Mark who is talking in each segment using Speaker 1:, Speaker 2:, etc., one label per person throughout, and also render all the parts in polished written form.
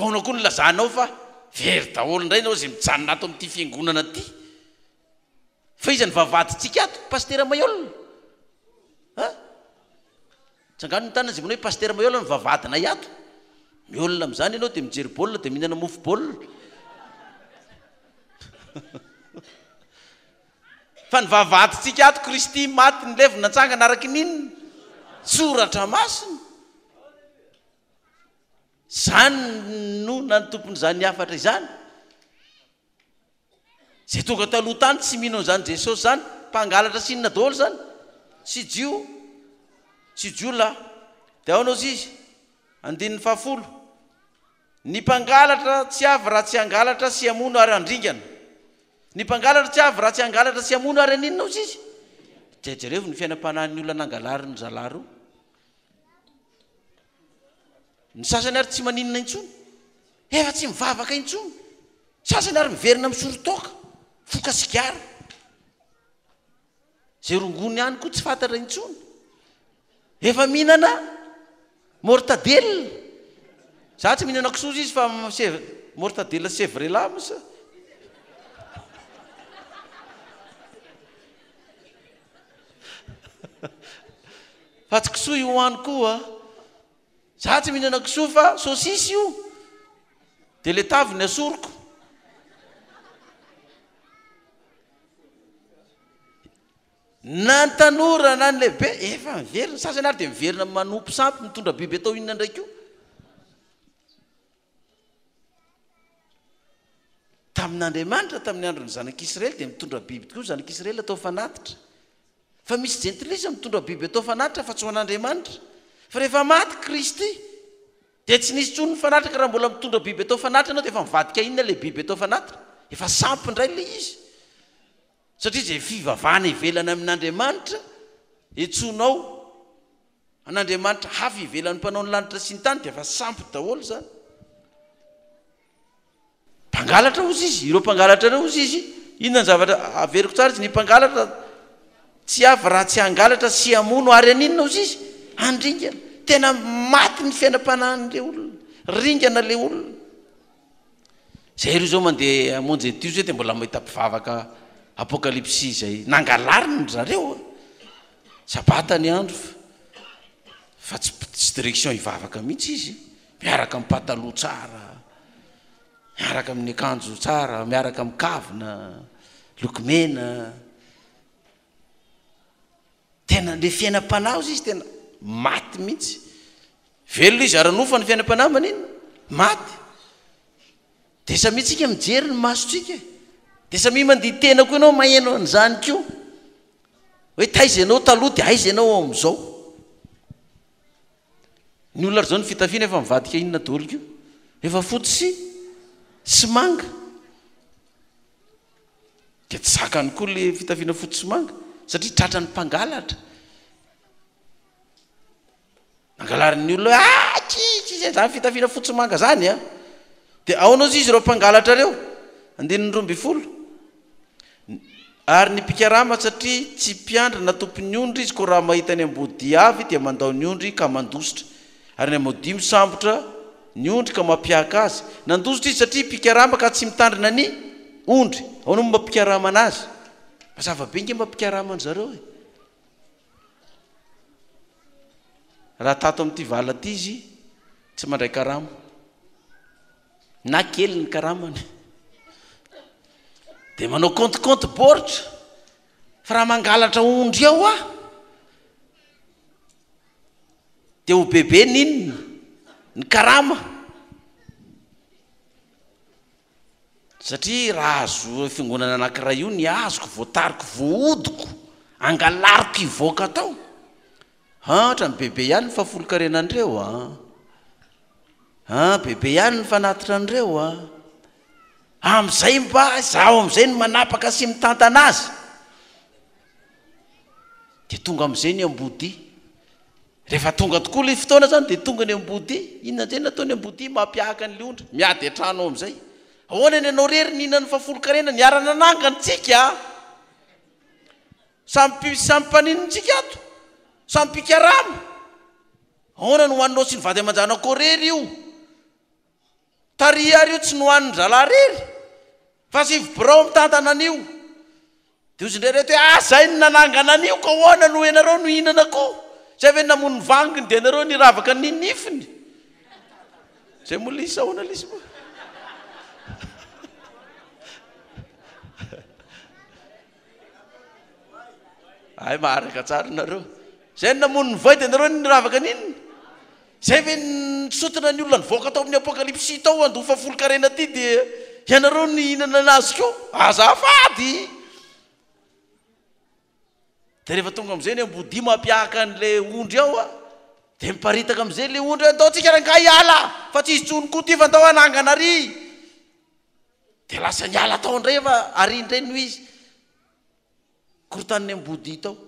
Speaker 1: kaonao koa ny lazanao fa very daholo indray nao zay mijanona ato amin'ity fiangonana ty fa iza ny vavadintsika ato pastera Mayolina tsangano ny tanana zay manao hoe pastera Mayolina ny vavadina iato miolona amin'izany ianao dia mijery baolina dia mihinana mofo baolina fa ny vavadintsika ato Kristy maty ny levona natsangana araka ninona soratra masina zany no na ny tompon'izany ny afatra izany zay tonga taloha tany tsy mino an'izany Jesosy zany mpangalatra sinona daholo zany sy jio la dia ao anao izy andininy 10 ny mpangalatra tsy avy raha tsy angalatra sy amono ary andringana ny mpangalatra tsy avy raha tsy angalatra sy amono ary aninona ozy izy jerevo ny fiainam-panahin'ny olona nangalary ny zalaro ny sasany ary tsy maninona intsony efa tsy mivavaka intsony sasany ary miverina misorotoka foka sigara zay rongony ihany koa tsy fantatra intsony efa mihinana mortadelle za tsy mihinana kisoza izy fa mortadelle Chevrolet mosa fa tsy kisoa io hoany koa za tsy mihinana kisoa fa saosisy io dia le taviny asoroko na ny tanora na ny lehibe efa miverina sasany ary dia miverina manompo sampy mitondra biby atao inona ndraiky io tamin'Andriamanitra tamin'ny andron'ny zanak'Israely dia mitondra biby tokoa zanak'Israely atao fanatitra fa misy gentilisa mitondra biby atao fanatitra fa tsy ho an'Andriamanitra fa rehefa maty Kristy dia tsy nisy tsony ny fanatitra ka raha mbola mitondra biby atao fanatitra ianao dia efa mivadika inona le biby atao fanatitra efa sampy indray le izy satria zay fivavahana ivelana amin'Andriamanitra etsonao an'Andriamanitra hafa ivelan'ny mpanao ny lanitra sy ny tany dia efa sampy daholo zany mpangalatra ozy izy ireo mpangalatra ireo ozy izy inona ny zavatra averiko tsara izy ny mpangalatra tsy avy raha tsy hangalatra sy amono ary aninona ozy izy andringana tena maty ny fiainam-panahin'le olona ringana le olona zay ry zao mandeha amonjy tio zay dia mbola mahita mpivavaka apokalypsy zay nangalariny zareo sabata ny andro fa tsy direction hivavaka mihitsy izy miaraka amin'ny pataloha tsara miaraka amin'ny akanjo tsara miaraka amin'ny kavina lokomena tena le fiainam-panahy ozy izy tena maty mihitsy velona izy aranofa ny fiainam-panahy manino maty dia samitsika mijery ny masotsika dia samy mandihy tena koa ianao maheno an'izany koa hoe taiza ianao taloha dia aiza ianao amin'izao ny olona ry zao ny fitafiana efa mivadika inona daholo kio efa fotsy sy manga dia tsy zakany koa le fitafiana fotsy sy manga satria tratra ny mpangalatra nangalarin'ny olona hoe tsitsy zany fitafiana fotsy manga zany a dia ao anao izy ireo mpangalatra reo 12 ary ny pikarama satria tsy mpiandra na tompony ondry izy koa raha mahita ny ambody avy dia mandao ny ondry ka mandositra ary ny ambody misambotra ny ondry ka mampiaka azy nandositra izy satria pikarama ka tsy mitandrina ny ondry ao no mampikarama anazy mazava be nge mampikarama an'zareo e raha tato amin'ity vala ty izy tsy mandray karama na kely ny karamany dia manao compte boritra fa raha mangalatra ondry ao a dia ho bebe ninona ny karama satria raha azo fiangonana anankiray io ny azoko voatariko voaodiko angalariko ivoaka tao hatra ny bebe ihany ny fafolokarenandreo bebe ihany ny fanatitra andreo am'izay mba zaho am'izay ny manapaka sy mitantana azy dia tonga am'izay ny ambody rehefa tonga tokoa le fotoana zany dia tonga ny ambody inona nzay nataony ambody mampiahaka n'le ondry miady an-trano am'izay ahoana ny anao rery nina ny fafolokarena niarana nangantsika samby mpaninontsika ato samby pikarama ahoana no hoaninao sy ny vady aman-janao koa rery io Maria ary io tsy nohan'ny zalarery fa sivybrao mitantana an'io dia ozy indray reto hoe zay ny nanangana an'io ka hoana no ianareo no hinana ko zay ve namony vanginy dia ianareo niravaka ny nifiny zay mo lisa ahoana lisa moa ay maharaka tsara nareo zay namony vai dia ianareo niravaka n'inona zay ve nisotona ny olona nivoaka tao amin'ny apokalipsy tao andofa folo karena ty dia ianareo ny hinana anazy ko azafady dia rehefa tonga am'izay ny ambodi mampiahaka an'le ondry ao a dia miparitaka am'izay le ondry atao tsika ranga hiala fa tsy izy tsony koa ty fa atao anangana ary dia lasa niala tao indray fa ary indray noho izy korotaniny ambodi tao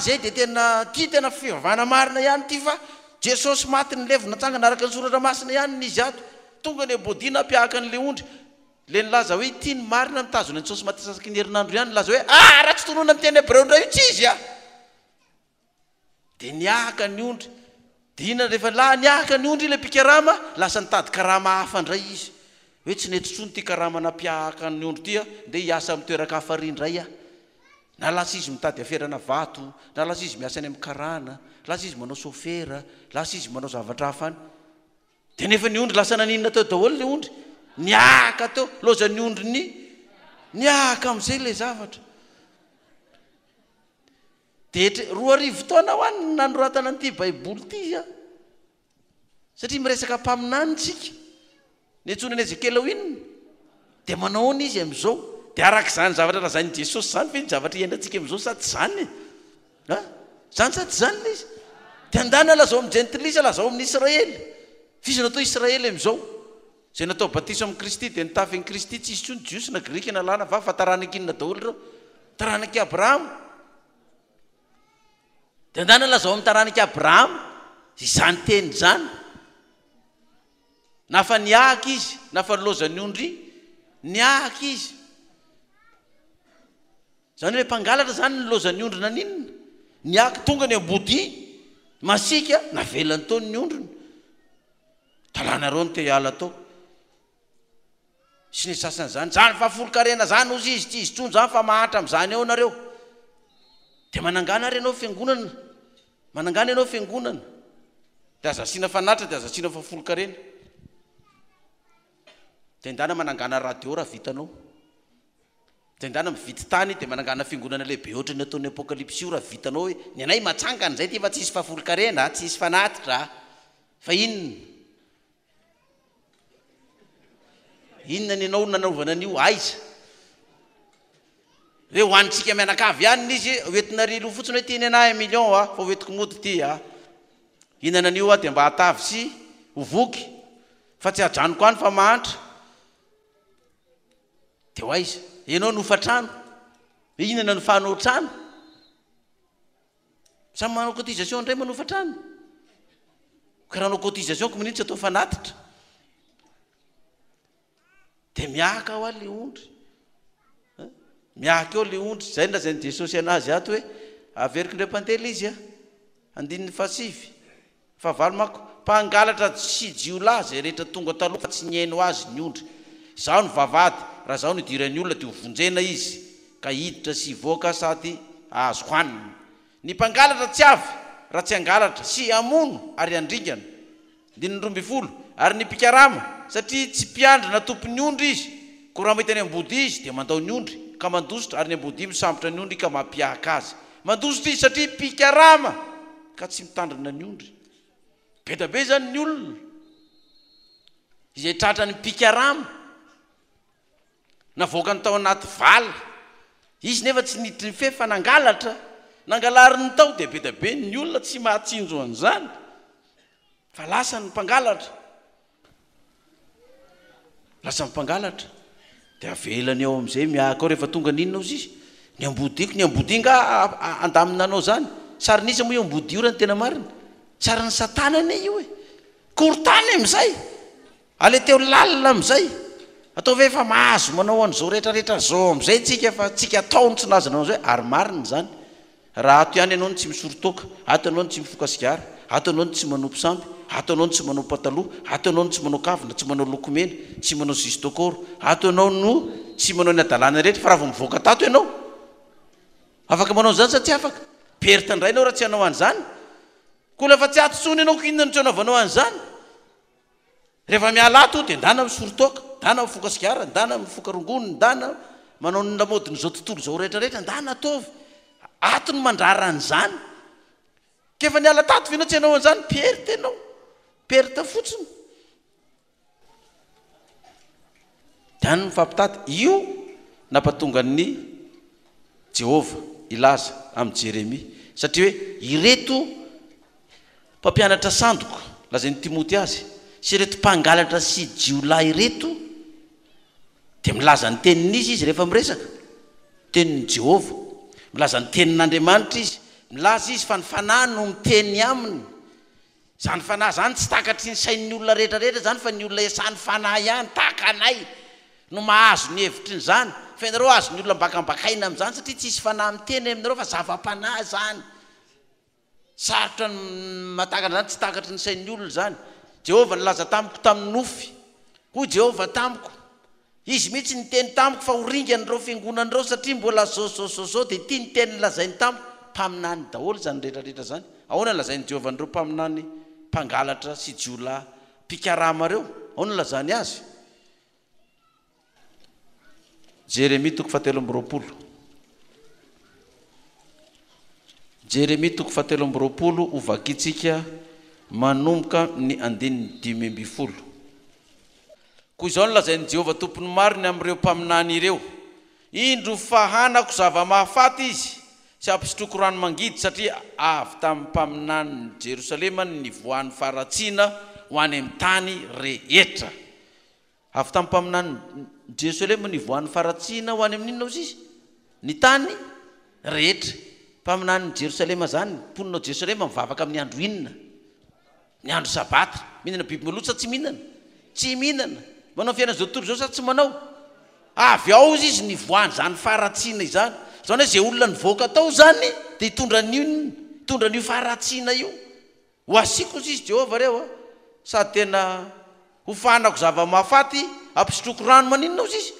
Speaker 1: zay dia tena fivavahana marina ihany ty fa Jesosy maty ny levo natsangana araka ny soratra masina ihany ny izy ato tonga ny ambodi nampiahaka an'le ondry le nilaza hoe ity ny marina mitazona ny Jesosy maty sasaky ny herinandro ihany nilaza hoe raha tsy tonona miteny hebreo indray io tsy izy dia niahaka ny ondry dia rehefa niahaka ny ondry le mpikarama lasa nitady karama hafa indray izy hoe tsy netsotsony ty karama nampiahaka ny ondry ty dia hiasa amin'ny toeraka hafa ry indray na lasa izy mitady aferana vato na lasa izy miasa any amin'ny karana lasa izy manao sofera lasa izy manao zavatra hafa any dia nefa ny ondry lasa naninona teo daholo le ondry niahaka teo loza ny ondry niahaka amin'izay le zavatra dia 2 taona ho any nanoratana an'ity baiboly ity satria miresaka mpaminanytsika ny antsona ny Ezekela ho inona dia manaoana izy amin'izao dia araka izany zavatra lazain'i Jesosy zany fe ny zavatra hiainantsika amin'izao sady zany zany sady zany le izy dia andana lazao amin'ny jentilisa lazao amin'ny Israely fizy natao Israely amin'izao zay natao batiso amin'ny Kristy dia nitafy ny Kristy tsy isy tsony jiosy na grika na lana fa taranaky inona daholo reo taranaky Abrahama dia andana lazao amin'ny taranaky Abrahama izany teny zany na fa niahaka izy na fa nilozany ondry niahaka izy zany hoe mpangalatra zany nilozany ondry naninona niahaka tonga ny ambodi masika navelany tao ny ondrony talanareo ny te hiala tao sy ny sasany zany fa folo-karena zany ozy izy tsy izy tsony zany fa mahatra amin'izany ao nareo dia manangana ary ianao fiangonana manangana ianao fiangonana dia azasiana fanatra dia azasiana fa folo-karena dia indana manangana radio raha vitanao dia indana mividy tany dia manangana fiangonana lehibe ohatra ny ataon'ny apokalipsy io raha vitanao hoe ny anay matsangana zay ty fa tsy isy fa folo-karena tsy isy fanatitra fa inona ny anao nanaovana an'io aiza hoe hoanitsika mianakavy ihany izy oentina rilo fotsiny hoe tiany anahy million fa oetiko mody ty inana an'io dia mba hatavy sy hovoky fa tsy hajanoko any fa mahantra dia ho aiza ianao nofatrano hoe inana nofanao trano samy manao cotisation indray manofatrano karaha nao cotisation ko minitsy atao fanatitra dia miahaka ao le ondry miahaka eo le ondry zay na zay ny Jesosy anazy ato hoe averiky ndray mpantely izy andininy fasivy fa valo mako mpangalatra sy jiolahy zay rehetra tonga taloha fa tsy niaino azy ny ondry zaho ny vavady raha zaho ny idiran'ny olona dia hovonjena izy ka hiditra sy voaka sady azo hoanina ny mpangalatra tsy avy raha tsy angalatra sy amono ary andringana 12 ary ny mpikarama satria tsy mpiandrina tompony ondry izy ko raha mahita ny ambody izy dia mandao ny ondry ka mandositra ary ny ambody misambotra ny ondry ka mampiahaka azy mandositra izy satria mpikarama ka tsy mitandrina ny ondry be da be zany ny olona izay tratra ny mpikarama navoaka ny tao anaty vala izy nefa tsy niditry ny fe fa nangalatra nangalary ny tao dia be da be ny olona tsy mahatsinjo an'izany fa lasa ny mpangalatra lasa mpangalatra dia avelany ao amin'izay miahaka ao rehefa tonga ninona ozy izy ny ambodiko ny ambodi nga andaminanao zany sarinisa moa io ambodi io raha ny tena marina sariny satanany io hoe korotany amin'izay ale teo lalina amin'izay atao ve efa mahazo manao an'izao rehetrarehetra zao amin'izay tsika fa tsika ataony tsy nazana an'izay ary marina zany raha ato ihany ianao ny tsy misorotoka ato ianao ny tsy mifoka sigara ato ianao ny tsy manompo sampy ataonao tsy manao pataloha, ataonao tsy manao kavina, tsy manao lokomena, tsy manao zistokoro, ataonao no tsy manao ny adalana rehetra fa raha vao mivoaka tato ianao afaka manao an'izany sa tsy afaka? Perita indray ianao raha tsy hanao an'izany. Koa lafa tsy atotsony ianao koinona ny tsy hanaovanao an'izany. Rehefa miala ato dia ndana misorotoaka, ndana mifoka sigara, ndana mifoka rongony, ndana manao ny lamodiny izao tontolo izao rehetrarehetra, ndana ataovy. Ato ny mandrara an'izany. Kefa niala tato ve ianao tsy hanao an'izany? Perita ianao. Perita fotsiny. Dia ny mifampitady. Io nampatonga ny Jehova ilaza amin'ny Jeremia. Satria hoe ireto mpampianatra sandoko, lazainy Timoty azy, sy ireto mpangalatra sy jiolahy ireto, dia milaza ny tenin'izy izy rehefa miresaka. Tenin'ny Jehova. Milaza ny tenin'Andriamanitra izy. Milaza izy fa ny fanahy no miteny aminy. Zany fanahy zany tsy takatry ny sain'ny olona rehetrarehetra zany fa ny olona esan'ny fanahy ihany, tahaka anay no mahazo ny hevitry ny zany. Fa ianareo azo ny olona mbakambakaina amin'izany satria tsisy fanahy miteny aminareo fa zava-panahy zany. Sarotra ny matakana zany, tsy takatry ny sain'ny olona zany. Jehova nilaza tamiko tamin'ny nofy. Hoy Jehova tamiko. Izy mihitsy ny teny tamiko fa horingan'ireo fiangonan'ireo satria mbola zao dia tia ny teny lazainy tamiko. Mpaminany daholo zany rehetrarehetra zany. Ahoana lazainy Jehova an'ireo mpaminany mpangalatra sy jiolahy mpikarama reo? Ahoana lazany azy? Jeremia 7:20. Jeremia 7:20 ho vakitsika manomboka ny 5:10. Koa izao no lazainy Jehova tompony mariny amin'ireo mpaminany ireo. Indro fahanako zava-mahafaty izy sy ampisotroko rano mangidy satria avy tamin'ny mpaminany Jerosalema ny voan'ny faratsiana ho any amin'ny tany rehetra. Avy tamin'ny mpaminany Jerosalema ny voan'ny faratsiana ho any amin'inona izy? Ny tany rehetra. Mpaminany Jerosalema zany, mponinao Jerosalema mivavaka amin'ny andro inona? Ny andro sabata. Mihinana biby maloto sa tsy mihinana? Tsy mihinana. Manao fiainana izao tontolo izao sa tsy manao? Avy ao izy ny voany zany faratsiana izany. Zany hoe izay olona nivoaka tao zany dia hitondra n'io faratsiana io. Ho asiko izy Jehova reo sady tena ho fanako zava-mahafaty, ampisotroko rano maninona izy?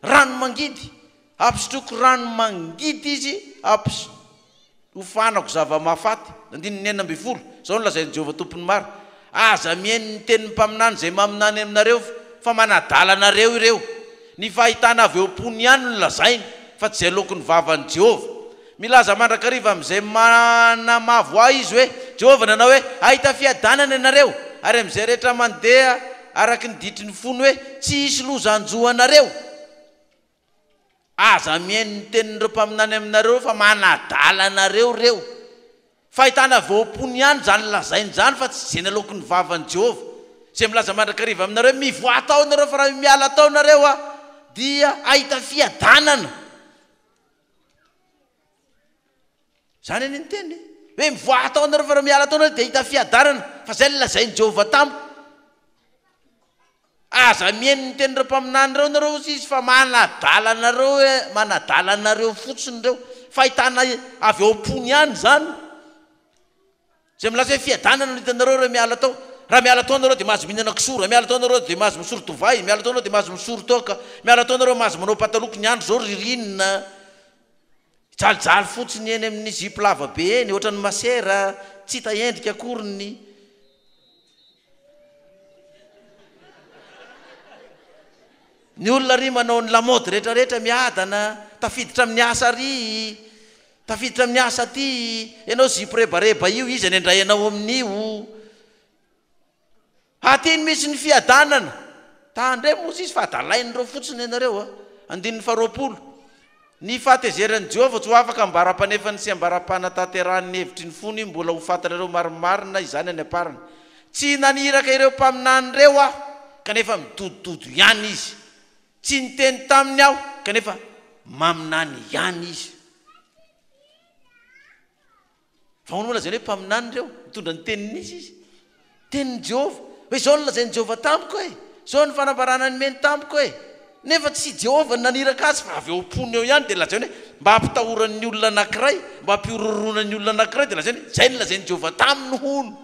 Speaker 1: Rano mangidy. Ampisotroko rano mangidy izy, ho fanako zava-mahafaty. 9:20. Zao no lazainy Jehova tompony maro. Aza mihaino ny tenin'ny mpaminany izay maminany aminareo fa manadala anareo ireo. Ny fahitana avy eo am-pony ihany no lazainy fa tsy izay lokon'ny vavan'i Jehova. Milaza mandrakariva amin'izay manamavo ahy izy hoe Jehova nanao hoe ahita fiadanana ianareo ary amin'izay rehetra mandeha araky ny ditry ny fony hoe tsy hisy lozanjo anareo. Aza mihaino ny tenin'ireo mpaminany aminareo fa manadala anareo reo. Fahitana avy eo am-pony ihany zany lazainy zany fa tsy izay lokon'ny vavan'i Jehova. Izay milaza mandrakariva aminareo mivoa tao nareo fa raha miala tao nareo dia ahita fiadanana. Zany any ny teny hoe mivoa tao nareo fa raha miala tao nareo dia ahita fiadanana. Fa izay ny lazainy Jehova tamiko. Aza mihaino ny tenin'ireo mpaminany reo nareo izy fa manadala anareo fotsiny reo. Fahitana avy eo am-pony ihany zany. Izay milaza hoe fiadanana no hitanareo raha miala tao. Raha miala tao nareo dia mahazo mihinana kisoa, raha miala tao nareo dia mahazo misoro tovay, miala tao nareo dia mahazo misoro toaka, miala tao nareo mahazo manao pataloko ny andro zao ririnina. Jalijaly fotsiny eny amin'ny zipo lava be eny, ohatran'ny masera, tsy hita endrika akoriny. Ny olona ry manao ny lamody rehetrarehetra miadana, tafiditra amin'ny asa ry, tafiditra amin'ny asa ty, ianao zipo rebareba io izy any indray ianao amin'io. Atiny misy ny fiadanana. Tandre moa izy fa adalain'ireo fotsiny ianareo 9:20. Ny fahatezeran'i Jehova tsy ho afaka ambara-panefany sy ambara-panatateran'ny hevitry ny fony mbola ho fantarareo marimarina izany any aparana. Tsy naniraka ireo mpaminany reo aho kanefa midodododo ihany izy. Tsy niteny taminy aho kanefa maminany ihany izy. Fa hono lazany hoe mpaminany reo mitondra ny tenin'izy izy. Tenin'i Jehova. Hoe izao no lazainy Jehova tamiko e. Izao ny fanambarana ny meny tamiko e. Nefa tsy Jehova naniraka azy fa avy eo am-pony eo ihany dia lazainy hoe mba hampitahoran'ny olona anankiray, mba hampiororonan'ny olona anankiray dia lazainy izay ny lazainy Jehova taminy hono.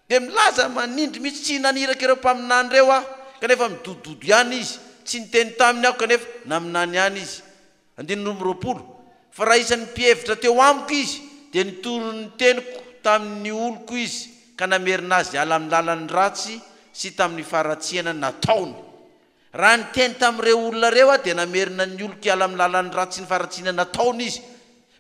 Speaker 1: dia milaza manindry mihitsy tsy naniraka ireo mpaminany reo aho kanefa midododo ihany izy tsy niteny taminy aho kanefa naminany ihany izy. 9 fa raha isan'ny mpihevitra teo amiko izy dia nitoro ny teniko tamin'ny oloko izy ka namerina azy ala amin'ny lalan'ny ratsy sy tamin'ny faratsiana nataony. Raha niteny tamin'ireo olona reo aho dia namerina ny oloko ala amin'ny lalan'ny ratsy ny faratsiana nataony izy,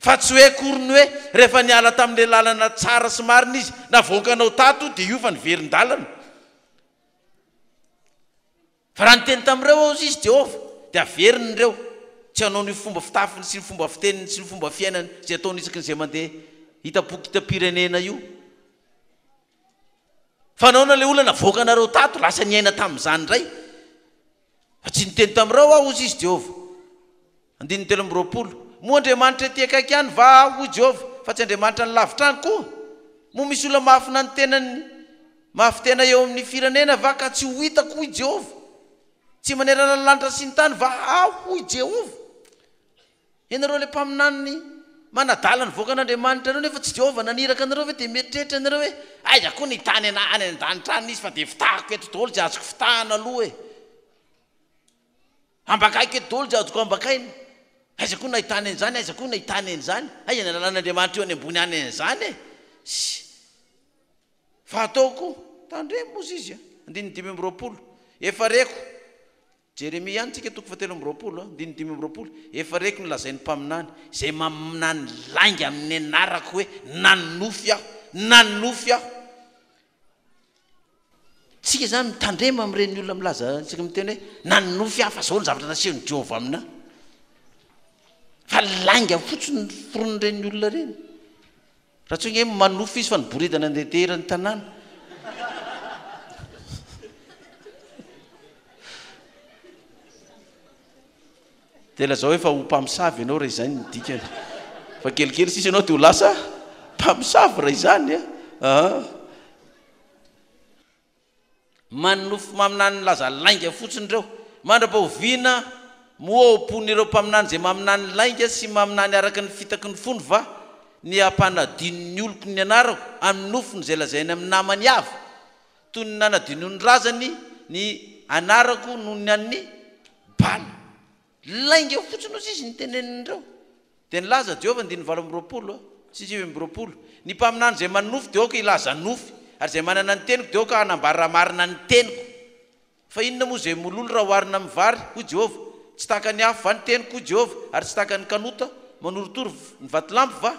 Speaker 1: fa tsy hoe koriny hoe rehefa niala tamin'ilay lalana tsara sy marina izy navoakanao tato dia io fa niverin-dalana. Fa raha niteny tamin'ireo aho izy Jehovah dia averiny ireo tsy hanao ny fomba fitafiny sy ny fomba fiteniny sy ny fomba fiainany zay ataony isaky ny zay mandeha hitapoky hitam-pirenena io. Fa anao na le olona navoakanareo tato lasa niaina tamin'izany indray, fa tsy niteny tamin'ireo aho izy Jehovah. 13 moa Andriamanitra ety akaiky ihany va aho Jehovah fa tsy Andriamanitra ny lavitra any koa. Moa misy olona mafina ny tenany mafitena eo amin'ny firenena va ka tsy ho hitako hoy Jehovah, tsy manerana ny lanitra sy ny tany va aho hoy Jehovah. Ianareo le mpaminany manadala ny voaka an'Andriamanitra anao nefa tsy Jehovah naniraka anareo ve dia mieritreritra anareo hoe aiza koa ny tany any an-danitra any izy fa dia fitahako eto daholo zay azoko fitahana aloha ambakaiko eto daholo zay azoko ambakaina. Aiza koa nahitany an'izany, aiza koa nahitany an'izany, aiza ny lalàn'Andriamanitra eo any ambony any an'izany fa ataoko tandremo mozy izy. 15 efa reko Jeremia ihany tsika 17 efa reko ny lazain'ny mpaminany zay maminany lainga amin'ny anarako hoe nanofy aho, nanofy aho. Tsika zany mitandrema amin'ireny olona milaza tsika miteny hoe nanofy aho fa zao ny zavatra nasehony Jehovah amina, fa lainga fotsiny foron'ireny olona reny. Raha tsy hoe manofy izy fa niboridana andeha terany tanàna. Dia lazao hoe fa ho mpamosavy ianao raha izany ny dikany, fa kelikely sisa ianao dia ho lasa mpamosavy raha izany manofy maminany laza lainga fotsiny ireo mandra-pahoviana moaopony ireo mpaminany zay maminany lainga sy maminany araka ny fitaky ny fony va ny ampanadinony oloko ny anarako amin'ny nofony zay lazainy amin'ny namany avy toy ny nanadino ny razany ny anarako noho ny an'ny bala. Lainga fotsiny ozy izy nitenenindreo dia nilaza Jehovah 19 sy 20 ny mpaminany zay manofy dia oka ilaza nofy ary zay manana ny teniko dia oka hanambara marina ny teniko. Fa inona moa zay mololo raha hoarina amin'ny vary hoy Jehovah, tsy tahaka ny afo va ny teniko hoy Jehovah ary tsy tahaka ny kanota manorotoro ny vatolampy va.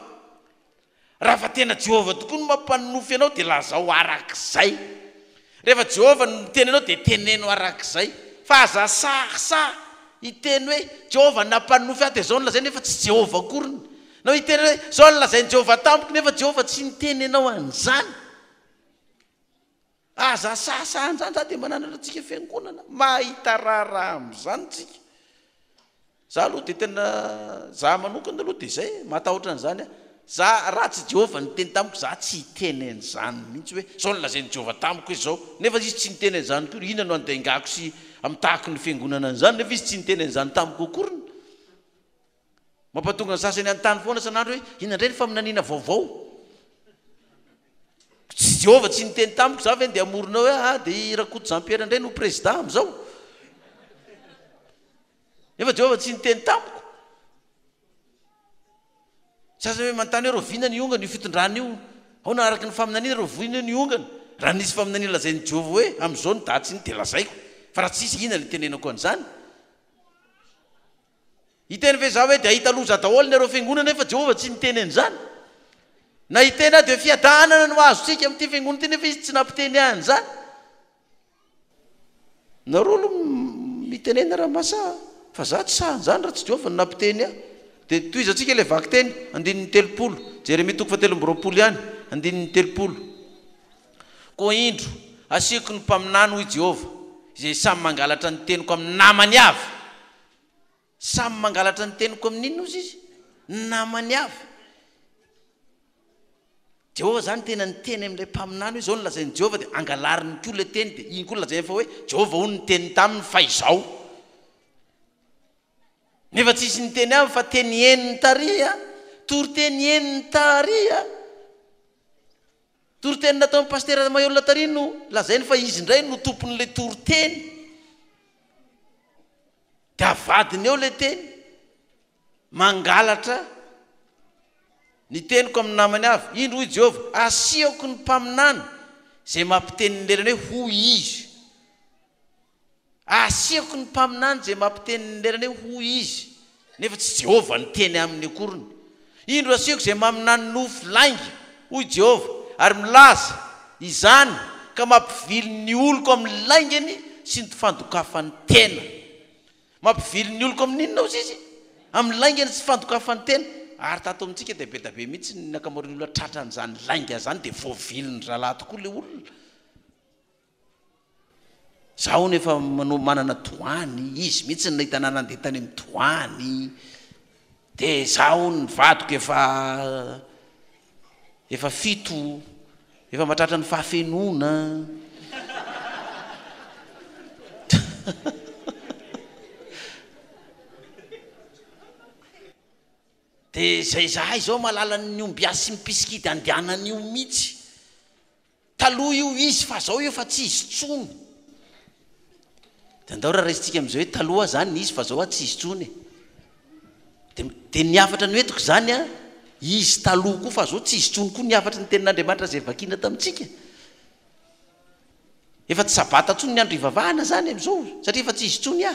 Speaker 1: Raha fa tena Jehovah tokoa no mampanofy ianao dia lazao arak'izay. Rehefa Jehovah no teny ianao dia teneno arak'izay, fa azasahsa iteny hoe Jehovah nampanofy aho dia zao ny lazainy nefa tsy Jehovah koriny. Nao iteny hoe zao ny lazainy Jehovah tampoka nefa Jehovah tsy niteny ianao an'izany. Azasahsa an'izany za dia mananatra antsika fiangonana mahita raha amin'izany tsika. Za aloha dia tena za manokana aloha dia izay matahotra an'izany za raha tsy Jehovah niteny tamiko za tsy hiteny an'izany mihitsy hoe zao ny lazainy Jehovah tamiko hoe zao nefa izy tsy niteny an'izany kory. Inona no andaingako sy amtahako ny fiangonana an'izany nefa izy tsy niteny an'izany tamiko koriny. Mampatonga ny sasany an-tany foana san'andro hoe inona indray ny faminaniana vaovao. Tsy Jehovah tsy niteny tamiko za ve dia amoronao hoe dia Rakoto Jean-Pierre indray no président amin'izao nefa Jehovah tsy niteny tamiko. Sasa hoe manontany hoe roviana ny ongana io fitondrana io ao na araka ny faminaniana roviana ny ongana. Raha nisy faminaniana lazainy Jehovah hoe amin'izao ny daty ny dia lazaiko, fa raha tsisy inona ny tenenako an'izany. Hiteny ve za hoe dia ahita loza daholo nareo fiangonana nefa Jehovah tsy niteny an'izany. Na hiteny aho dia fiadanana no azotsika amin'ity fiangonana ity nefa izy tsy nampiteny an'izany. Nareo aloha mitenena raha masaha fa za tsy sahan'izany raha tsy Jehovah no nampiteny aho. Dia toy izantsika ilay vaky teny 30 Jeremia 17 ihany 30. Koa indro asiako ny mpaminany hoy Jehovah izay samy mangalatra ny teniko amin'ny namany avy. Samy mangalatra ny teniko amin'inona ozy izy? Namany avy. Jehovah zany tena niteny amin'ilay mpaminany hoe zao ny lazainy Jehovah dia angalariny koa ilay teny dia iny koa lazainy fa hoe Jehovah hono niteny taminy fa izao. Nefa tsisy niteny aminy fa teny eniny taria, tory teny eniny taria. Toriteny natao amin'ny pasteur Mayola tarino lazainy fa izy indray no tompon'ilay toriteny. Dia avadiny eo ilay teny. Mangalatra ny teniko amin'ny namany avy. Indro hoy Jehovah, asiako ny mpaminany izay mampiteny ny lerany hoe hoy izy. Asiako ny mpaminany izay mampiteny ny lerany hoe hoy izy. Nefa tsy Jehovah ny teny amin'ny akoriny. Indro asiako izay maminany nofo laingy, hoy Jehovah. Ary milaza izany ka mampivily ny oloko amin'ny laingany sy ny fandokafany tena. Mampivily ny oloko amin'ny inona izy? Amin'ny laingany sy fandokafany tena. Ary tato amintsika dia be dabe mihitsy ny ankamaroan'ny olona tratran'izany lainga zany dia voavily ny rahalahy tokoa ilay olona. Zaho nefa manana toany, izy mihitsy ny nahita nandeha tany amin'ny toany. Dia zaho ny vadiko efa fito, efa mahatratra ny fahafenona. Dia zay zahay zao mahalala ny ombiasy sy mipisikidy andehanany io mihitsy. Taloha io izy fa zao io fa tsy izy tsony. Dia andao raha raisitsika amin'izay hoe taloha zany izy fa zao tsy izy tsony. Dia niafatra ny hoentiko zany izy taloha koa fa zao tsy izy tsony koa niafatra ny tenin'Andriamanitra izay vakiana tamintsika. Efa tsy sabata tsony ny andro ivavahana zany amin'izao satria efa tsy izy tsony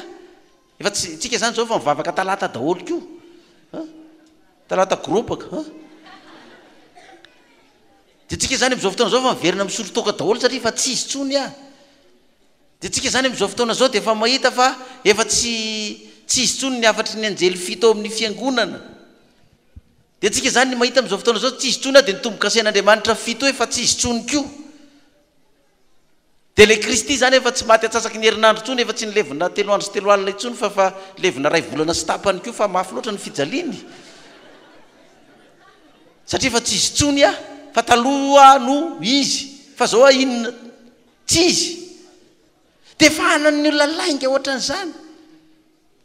Speaker 1: efa tsika zany zao fa mivavaka talata daholo koa. Talata gropaka. Dia tsika zany amin'izao fotoana zao fa miverina misotro toaka daholo satria efa tsy izy tsony Dia tsika zany amin'izao fotoana zao dia efa mahita fa efa tsy izy tsony ny afatry ny anjely fito amin'ny fiangonana. Dia tsika zany mahita amin'izao fotoana zao tsy izy tsony dia nitombo-kasen'Andriamanitra fito efa tsy izy tsony koa. Dia le Kristy zany efa tsy maty atsasaky ny herinandro tsony, efa tsy nilevina 3 andro sy 3 alina itsony fa levina 2 volana sy tapany koa fa mafy loatra ny fijaliany. Satria efa tsy izy tsony fa taloha no izy fa zao inona tsy izy. Dia fa hanan'ny olona lainga ohatran'izany.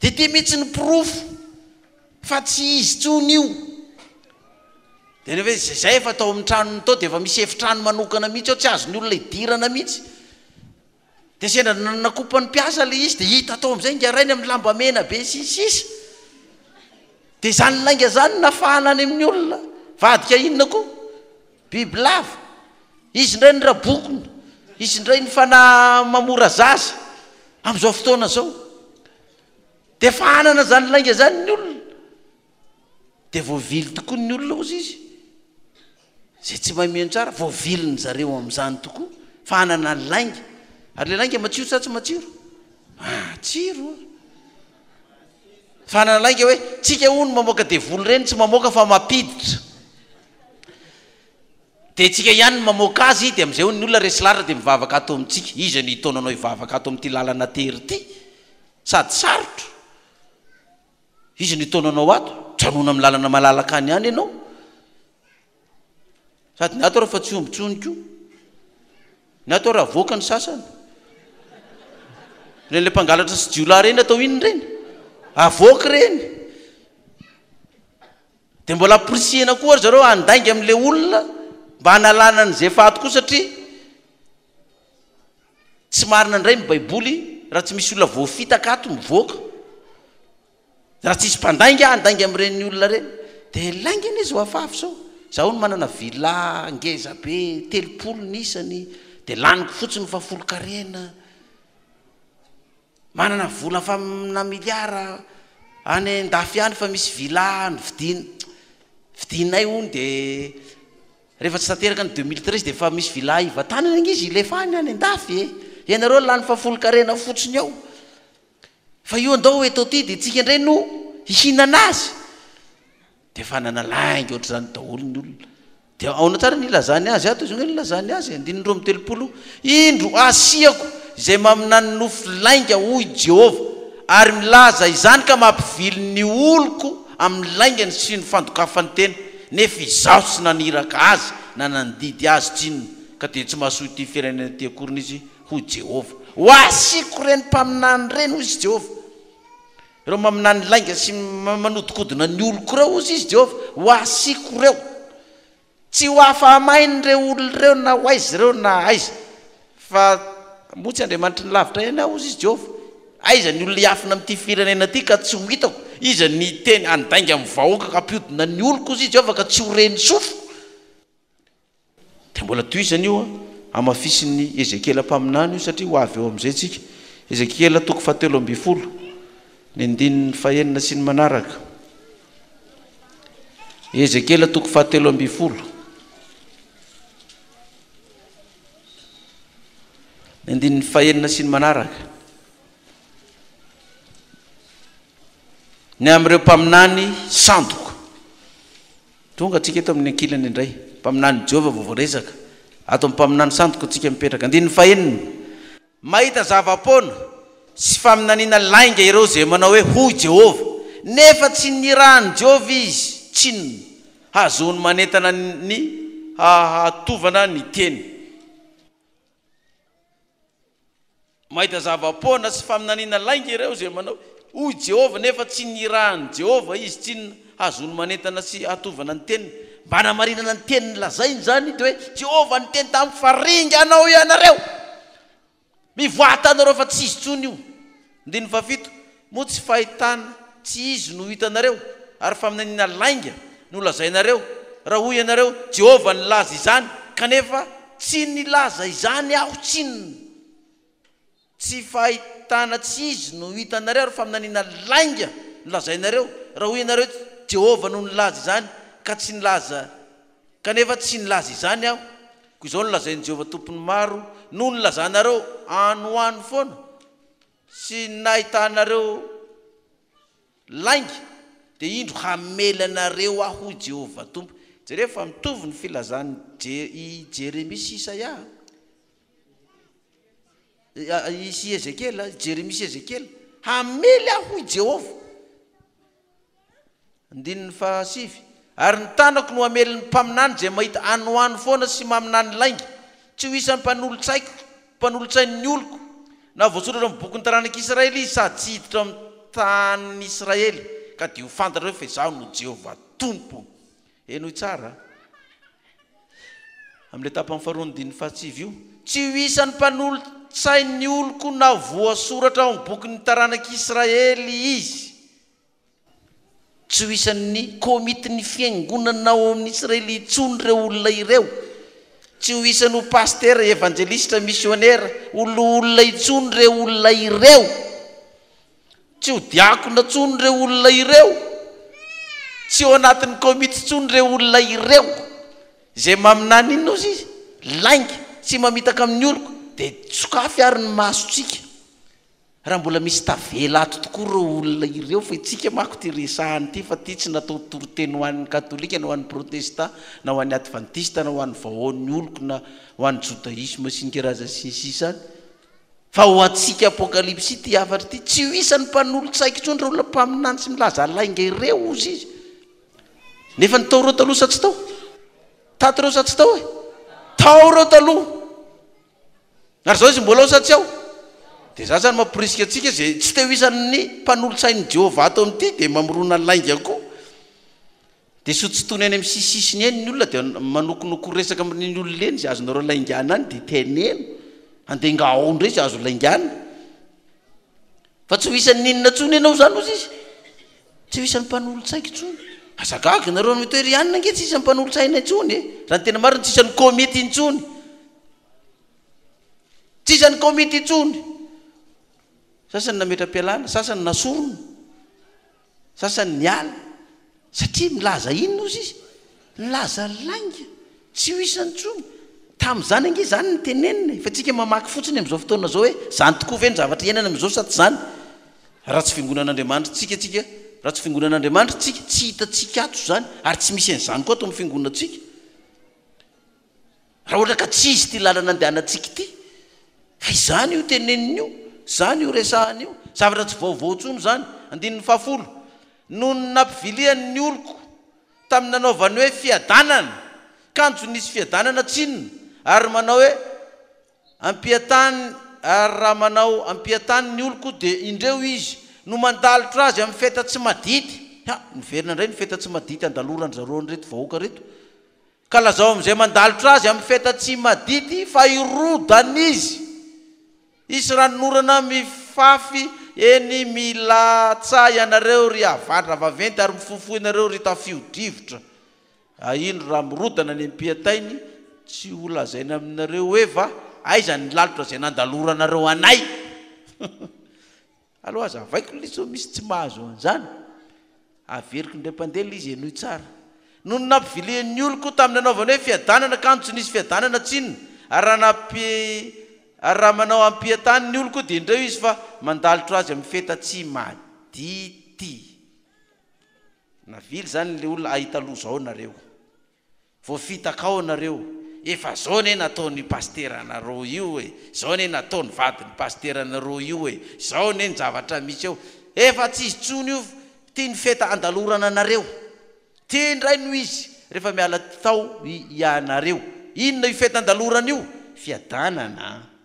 Speaker 1: Dia ty mihitsy ny pirofo fa tsy izy tsony io. Dia nefa zay efa atao amin'ny tranony tao dia efa misy efitrano manokana mihitsy ao, tsy azony olona idirana mihitsy. Dia sendra nakopa ny mpiasa le izy dia hita atao amin'izay ngarainy amin'ny lamba mena be sisisa. Dia zany lainga zany nafahana any amin'ny olona. Vadika inona koa? Biby lava. Izy indray ny rabokony. Izy indray ny fanahy mamora zaza amin'izao fotoana zao. Dia fahanana zany lainga zany ny olona. Dia voavily tokoa ny olona ozy izy. Zay tsy mahay miheno tsara voavily ny zareo amin'izany tokoa. Fahanana lainga. Ary le lainga matsiro sa tsy matsiro? Matsiro. Fahanana lainga hoe tsika hono mamoaka devoly reny tsy mamoaka fa mampiditra. Dia tsika ihany mamoaka azy dia amin'izay hono ny olona resy lara dia mivavaka ato amintsika. Izy ny hitonanao hivavaka ato amin'ity lalana tery ity. Sady sarotro. Izy ny hitonanao ato. Tranona amin'ny lalana malalaka any ihany ianao. Sady ny ato raha fa tsy ombitsony koa. Ny ato raha voaka ny sasany. Le mpangalatra sy jiolahy reny atao inona reny? Avoaka reny. Dia mbola aprisihana koa ry zareo andainga amin'ilay olona mba hanalana an'izay faty koa satria tsy marina indray ny baiboly raha tsy misy olona voafitaka ato mivoaka. Raha tsisy mpandainga andainga amin'ireny olona reny. Dia laingana izy ho afafy zao. Zaho no manana villa ngeza be 300 nisany dia laniko fotsiny fa 10 manana vola fa na miliara any andafy ihany fa misy villa ny vidinay hono dia rehefa tsy tanteraka ny 2013 dia fa misy villa ivatanana izy ilefany any andafy ianareo lany fa 10 fotsiny ao fa io andao eto ty dia tsika indray no hihinana azy dia fa nanalainga ohatr'izany daholo ny olona. Dia aona tsara ny lazany azy ato izy hoe lazany azy 930 indro asiako izay maminany nofo lainga hoy Jehovah ary milaza izany ka mampivily ny oloko amin'ny laingany sy ny fandokafany tena nefa izaho tsy naniraka azy na nandidy azy tsinona ka dia tsy mahasoa ity firenena ty akoriny izy hoy Jehovah. Ho asiako reny mpaminany reny hoy izy Jehovah. Ireo maminany lainga sy manodikodina ny oloko reo hozy izy Jehovah. Ho asiako reo. tsy ho afahamainy reo olo reo na hoaizy reo na aiza fa motsy Andriamanitra ny lavitra ihany aho izy Jehova aiza ny olona iafina amin'ity firenena ty ka tsy ho hitako iza ny teny andainga amin'ny vahoaka ka ampiodina ny oloko izy Jehova ka tsy ho reny sofo dia mbola toizany io amafisin'ny Ezekela mpaminany io satria ho avy eo amin'izay tsika Ezekela 7:12 ny 9 sy ny manaraka Ezekela 7:12 ny 9 sy ny manaraka ny am'ireo mpaminany sandoka tonga atsika eto amin'ny ankilany indray mpaminany Jehova vovoresaka ato mpaminany sandoka atsika mipetraka 9 mahita zava-pona sy faminaniana lainga ireo zay manao hoe hoy Jehova nefa tsy nirahany Jehova izy tsy hazony manentana ny hatovana ny teny mahita zava-pona sy faminaniana lainga ireo zay manao hoy Jehova nefa tsy nirahany Jehova izy tsy hazony manentana sy hatovana ny teniny mba namarinana ny teniny lazainy zany dia hoe Jehova ny teny tamin'ny faringa anao ianareo mivoatanareo fa tsy izy tsony io 7 moa tsy fahitana tsy izy no hitanareo ary faminaniana lainga no lazainareo raha hoy ianareo Jehova nilaza izany kanefa tsy nilaza izany aho tsy fahitana tsy izy no hitanareo ary faminaniana lainga no lazainareo raha hoy ianareo Jehova no nilaza izany ka tsy nilaza kanefa tsy nilaza izany aho koa izao nolazain'i Jehova tompony maro no nilazanareo anoano foana sy nahitanareo lainga dia indro hamelanareo aho Jehova tompo jereo fa mitovy ny filazany i Jeremia sy Isaia sy Ezekela Jeremia sy Ezekela hamely aho Jehova 7 ary ny tanako no hamely ny mpaminany zay mahita anoano foana sy maminany lainga tsy ho isan'ny mpanolotsain'ny oloko na voasoratra amin'ny boky ny taranak'Israely izy sady tsy hiditra amin'ny tany Israely ka dia ho fantatra hoe fa izaho no Jehova tompo eno tsara amin'ilay tapany faharoa ny 7 io tsy ho isan'ny mpanolotsain'ny oloko na voasoratra amin'ny boky ny taranak'Israely izy tsy ho isan'ny komitin'ny fiangonana ao amin'ny Israely itsony ireo olona ireo tsy ho isan'ny pastera evangelista missionnaire olona itsony ireo olona ireo tsy ho diakona tsony ireo olona ireo tsy ho anatin'ny komity tsony ireo olona ireo zay maminany inona ozy izy lainga tsy mamitaka amin'ny oloko dia tsokafy ary ny masotsika raha mbola misy tavela ato tokoa ireo olona ireo fa itsika mako ty resahany ty fa ty tsy natao toroteny ho an'ny katolika na ho an'ny protestant na ho an'ny adventiste na ho an'ny vahoan'ny oloko na ho an'ny judaisme sy ny karaza sisany fa ho atsika apokalypsy ty afatra ty tsy ho isan'ny mpanolotsaika itsony ireo olona mpaminany sy milaza lainga ireo ozy izy nefa ny tao reo taloha sa tsy tao tato reo sa tsy tao e tao reo taloha ary zao izy mbola ao sa tsy ao dia za zany mampirisika atsika zay tsy teo isan'ny mpanolotsain'ny Jehova ato amin'ity dia mamorona lainga koa dia sotsitony any amin'ny sisisiny eny ny olona dia manokonoko resaka amin'iny olona eny zay azonareo laingana any dia teneno andengaao ndray zay azo laingana fa tsy ho isan'ny inona tsony ianao zany ozy izy tsy ho isan'ny mpanolotsaika itsony azagaga nareo mitoery ianina nge tsy isan'ny mpanolotsaina intsony e raha ny tena mariny tsy isan'ny komity intsony tsy isan'ny komity intsony sasany nametra-pialana sasany nasorona sasany niala satria milaza inona ozy izy milaza lainga tsy ho isan'ny tsony tamin'izany ange zany ny tenenina fa tsika mamaky fotsiny amin'izao fotoana zao hoe zany tokoa ve ny zavatra iainana amin'izao sa tsy zany raha tsy fiangonan'Andriamanitra tsika raha tsy fiangonan'Andriamanitra tsika tsy hitatsika ato zany ary tsy misy an'izany koa ato amin'ny fiangonatsika raha ohatra ka tsy izy ty lalana andehanantsika ity fa izany io tenenina io zany io resahany io zavatra tsy vaovao tsony zany 10 no nampivilian'ny oloko tamin'ny nanaovany hoe fiadanana kanjo nisy fiadanana tsinona ary manao hoe ampiatany ary raha manao ampiatany ny oloko dia indreo izy no mandalitra azy amin'ny feta tsy madity niverina indray ny feta tsy madity andalorany zareo reto vahoaka reto ka lazao am'izay mandalotra azy amin'ny feta tsy madity fa irodana izy ranonorana mifafy eny milatsa ianareo ry avandra vaventy ary mifofo ianareo ry tafiodrivotra ino raha mirodana ny ampiatainy tsy ho lazaina aminareo eva aiza ny lalotra zay nandaloranareo anay aloha aza avaiko liso misy tsy mahazo an'izany averiko ndray mpandela izy enoy tsara noho nampivilian'ny oloko tamin'ny anaovana hoe fiadanana kanjo tsy nisy fiadanana tsinona ary raha manao ampiatany ny oloko dia indreo izy fa mandalotra azy amin'ny feta tsy madity navily zany le olona ahita loha zao nareo voafitakao nareo efa zao ne nataony pasteranareo io e zao ne nataony vadiny pasteranareo io e zao ne ny zavatra misy eo efa tsy izy tsony io tia ny feta andalorana nareo tia indray no izy rehefa miala tao ianareo inona io feta andalorana io fiadanana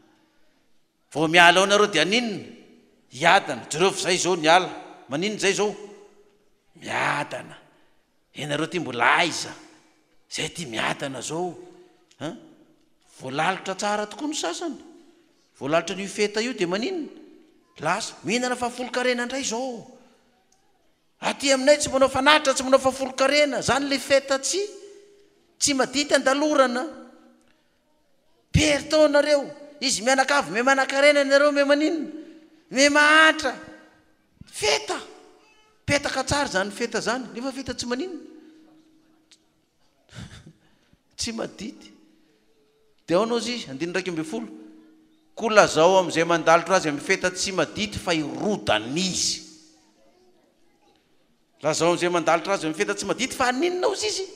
Speaker 1: vao miala ao nareo dia ninona iadana jereo zay zao niala maninona zay zao miadana enareo ty mbola aiza zay ty miadana zao voalalitra tsara tokoa ny sasany voalalitra n'io feta io dia maninona lasa mihinana fahafolo-karena indray zao aty aminay tsy manao fanahitra tsy manao fahafolo-karena zany le feta tsy madity andalorana pertaonareo izy mianakavy me manan-karena nareo me maninona me mahatra feta petaka tsara zany feta zany nefa feta tsy maninona tsy madity dia ao anao izy 1:10 ko lazao am'izay mandalotra azy amin'ny feta tsy madity fa irodana izy lazao am'izay mandalotra azy amin'ny feta tsy madity fa aninona ozy izy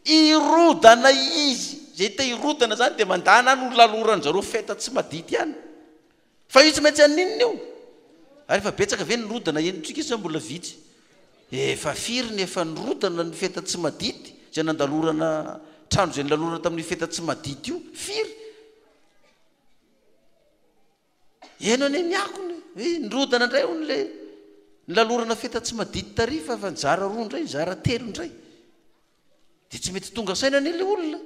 Speaker 1: irodana izy zay te irodana zany dia mandana any ololalorany zareo feta tsy madity ihany fa io tsy maintsy aninona io ary efa betsaka ve nirodana enitsika izy mbola vitsy efa firiny efa nirodana ny feta tsy madity zay nandalorana trano zay nilalorana tamin'ny feta tsy madity io firy eno ane niakony nirodana indray on le nilalorana feta tsy madity tarifa fa nizara roa indray nizara telo indray dia tsy mety tonga saina ane le olona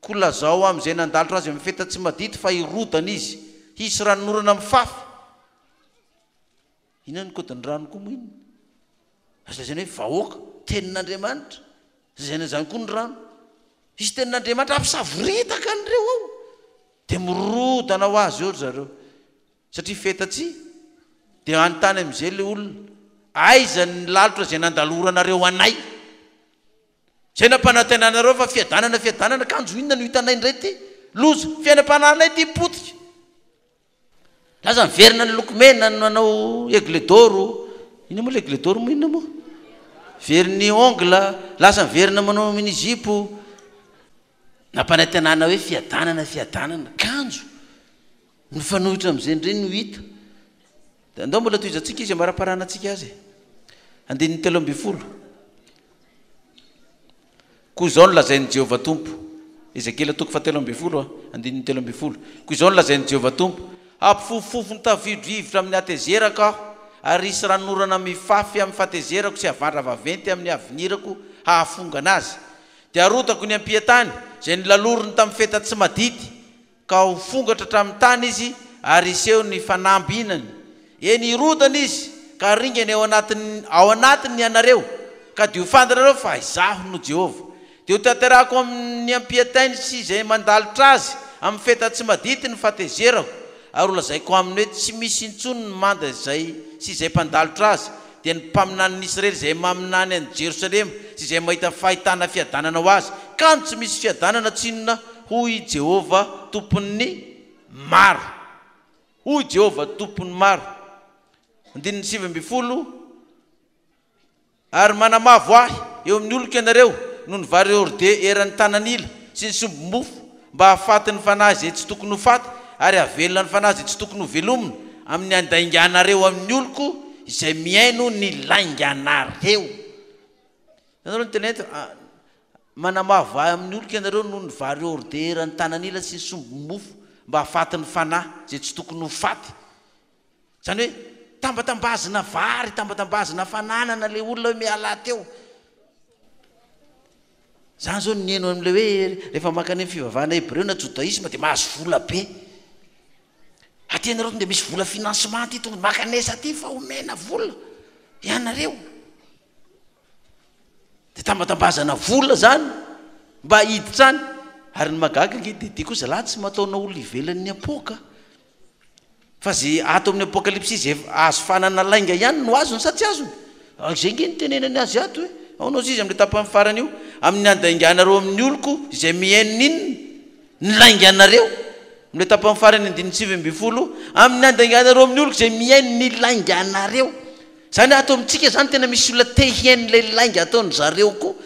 Speaker 1: ko lazao am'izay nandalotra azy amin'ny feta tsy madity fa irodana izy hisy ranonorana mifafy inona ny kodiny rano koa moa inona azy lazany hoe vahoaka tenin'Andriamanitra zany zany koa ny rano isy tenin'Andriamanitra ampisavoritaka an'ireo ao dia mirodana ho azy eo zareo satria feta tsy dia anontany amin'izay le olona aiza ny lalotra zay nandaloranareo anay zay nampanantenanareo fa fiadanana kanjo inona no hitanay indray ty loza fiainam-pananay ty potika lasa miverina ny lokomena no manao egledoro ina moa le egledoro moa inona moa veriny ongle lasa miverina manao minizipo nampanantenana hoe fiadanana kanjo nofanohitra am'izay indray no hita da andao mbola toizantsika izy amara-parana antsika azy 13 koa izao no lazain'ny Jehovah tompo Ezekela 7:13 koa izao no lazain'ny Jehovah tompo ampifofofo ny tavidrivotra amin'ny atezeraka aho ary isy ranonorana mifafy amin'ny fatezerako sy avandra vaventy amin'ny avenirako hahafongana azy dia arotako ny ampiatany zay nilalorony tamin'ny feta tsy madity ka ho fongatra hatramin'ny tany izy ary iseho ny fanambinany eny irodana izy ka ringany ao anatiny ianareo ka dia ho fantanareo fa izaho no Jehovah dia ho tanterako amin'ny ampiatainy sy izay mandalotra azy amin'ny feta tsy madity ny fatezerako ary ho lazaiko aminy hoe tsy misy intsony ny manda zay sy izay mpandalotra azy dia ny mpaminan'ny Israely zay maminany any Jerosalema sy izay mahita fahitana fiadanana ho azy kano tsy misy fiadanana tsinona hoy Jehovah tompon'ny maro hoy Jehovah tompon'ny maro 17 ary manamavo ahy eo amin'ny oloko ianareo no ny vary orde eran'ny tanan'ila sy ny sombomofo mba hahafaty ny fanahy zay tsy tokony ho faty ary avelona ny fanahy zay tsy tokony ho velomina amin'ny andainganareo amin'ny oloko izay miaino ny lainganareo nanareo ny tena manamavo ahy amin'ny oloko ianareo no ny vary orde eran'ny tanan'ila sy ny sombomofo mba hahafaty ny fanahy zay tsy tokony ho faty zany hoe tambatambazina vary tambatambazina fananana le olona hoe miala teo zany zao nieno am'le hoe rehefa makany fivavahana hebreo na jodaisma de mahazo vola be atyanareo de misy vola financement ty tonga makanesa ty fa omena vola ianareo de tambatambazana vola zany mba hiditsany ary ny magaga nge de ty kosa laha tsy mataona olo ivelan'ny apoka fa ze ato amin'ny apokalypsy izy azo fanana lainga ihany no azony sa tsy azony zay nge nitenenany azy ato hoe aonao izy am'le tapany farany io amin'ny andainganareo amin'ny oloko izay miainona inony ny lainganareo am'le tapany farany 1970 amin'ny andainganareo amin'ny oloko izay miaino ny lainganareo zany ato amintsika zany tena misy olona te hiaino le lainga ataony zareo koa